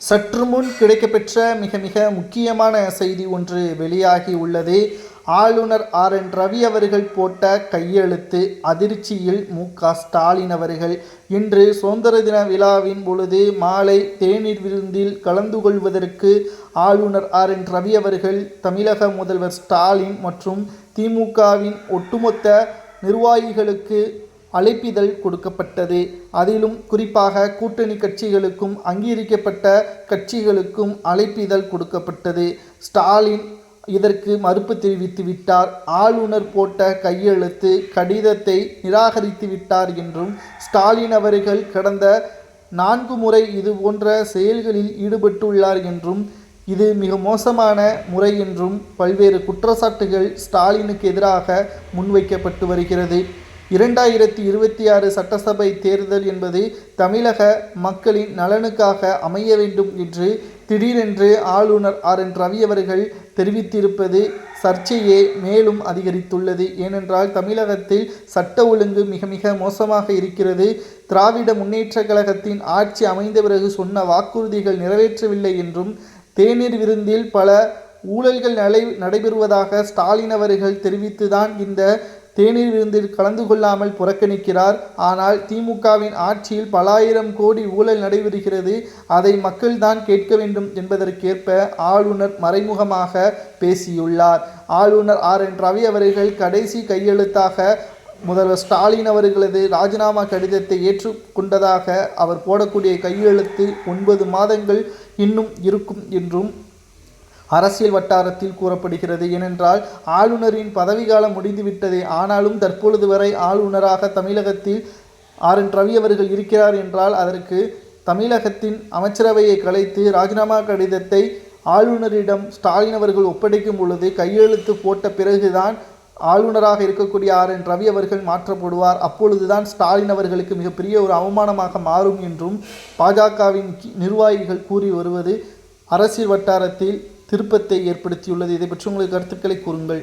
சற்று முன் கிடைக்கப்பெற்ற மிக மிக முக்கியமான செய்தி ஒன்று வெளியாகி உள்ளது. ஆளுநர் ரவி அவர்கள் போட்ட கையெழுத்து அதிர்ச்சியில் ஸ்டாலின் அவர்கள் இன்று சுதந்திர தின விழாவின் பொழுது மாலை தேநீர் விருந்தில் கலந்து கொள்வதற்கு ஆளுநர் ரவி அவர்கள் தமிழக முதல்வர் ஸ்டாலின் மற்றும் திமுகவின் ஒட்டுமொத்த நிர்வாகிகளுக்கு அழைப்பிதழ் கொடுக்கப்பட்டது. அதிலும் குறிப்பாக கூட்டணி கட்சிகளுக்கும் அங்கீகரிக்கப்பட்ட கட்சிகளுக்கும் அழைப்பிதழ் கொடுக்கப்பட்டது. ஸ்டாலின் இதற்கு மறுப்பு தெரிவித்து விட்டார். ஆளுநர் போட்ட கையெழுத்து கடிதத்தை நிராகரித்து விட்டார் என்றும், ஸ்டாலின் அவர்கள் கடந்த 4 முறை இது போன்ற செயல்களில் ஈடுபட்டுள்ளார் என்றும், இது மிக மோசமான முறை என்றும் பல்வேறு குற்றச்சாட்டுகள் ஸ்டாலினுக்கு எதிராக முன்வைக்கப்பட்டு வருகிறது. 2026 சட்டசபை தேர்தல் என்பது தமிழக மக்களின் நலனுக்காக அமைய வேண்டும் என்று திடீரென்று ஆளுநர் ரவி அவர்கள் தெரிவித்திருப்பது சர்ச்சையே மேலும் அதிகரித்துள்ளது. ஏனென்றால் தமிழகத்தில் சட்ட ஒழுங்கு மிக மிக மோசமாக இருக்கிறது. திராவிட முன்னேற்ற கழகத்தின் ஆட்சி அமைந்த பிறகு சொன்ன வாக்குறுதிகள் நிறைவேற்றவில்லை என்றும், தேநீர் விருந்தில் பல ஊழல்கள் நடைபெறுவதாக ஸ்டாலின் அவர்கள் தெரிவித்துதான் இந்த தேநீர் விருந்தில் கலந்து கொள்ளாமல் புறக்கணிக்கிறார். ஆனால் திமுகவின் ஆட்சியில் பல ஆயிரம் கோடி ஊழல் நடைபெறுகிறது. அதை மக்கள்தான் கேட்க வேண்டும் என்பதற்கேற்ப ஆளுநர் மறைமுகமாக பேசியுள்ளார். ஆளுநர் ரவி அவர்கள் கடைசி கையெழுத்தாக முதல்வர் ஸ்டாலின் அவர்களது ராஜினாமா கடிதத்தை ஏற்றுக்கொண்டதாக அவர் போடக்கூடிய கையெழுத்து 9 மாதங்கள் இன்னும் இருக்கும் என்றும் அரசியல் வட்டாரத்தில் கூறப்படுகிறது. ஏனென்றால் ஆளுநரின் பதவிக்காலம் முடிந்துவிட்டது. ஆனாலும் தற்பொழுது வரை ஆளுநராக தமிழகத்தில் ரவி அவர்கள் இருக்கிறார் என்றால் அதற்கு தமிழகத்தின் அமைச்சரவையை கலைத்து ராஜினாமா கடிதத்தை ஆளுநரிடம் ஸ்டாலின் அவர்கள் ஒப்படைக்கும் பொழுது கையெழுத்து போட்ட பிறகுதான் ஆளுநராக இருக்கக்கூடிய ரவி அவர்கள் மாற்றப்படுவார். அப்பொழுதுதான் ஸ்டாலின் அவர்களுக்கு மிகப்பெரிய ஒரு அவமானமாக மாறும் என்றும் பாஜகவின் நிர்வாகிகள் கூறி வருவது அரசியல் வட்டாரத்தில் திருப்பத்தை ஏற்படுத்தியுள்ளது. இதை பற்றி உங்களுக்கு கருத்துக்களை கூறுங்கள்.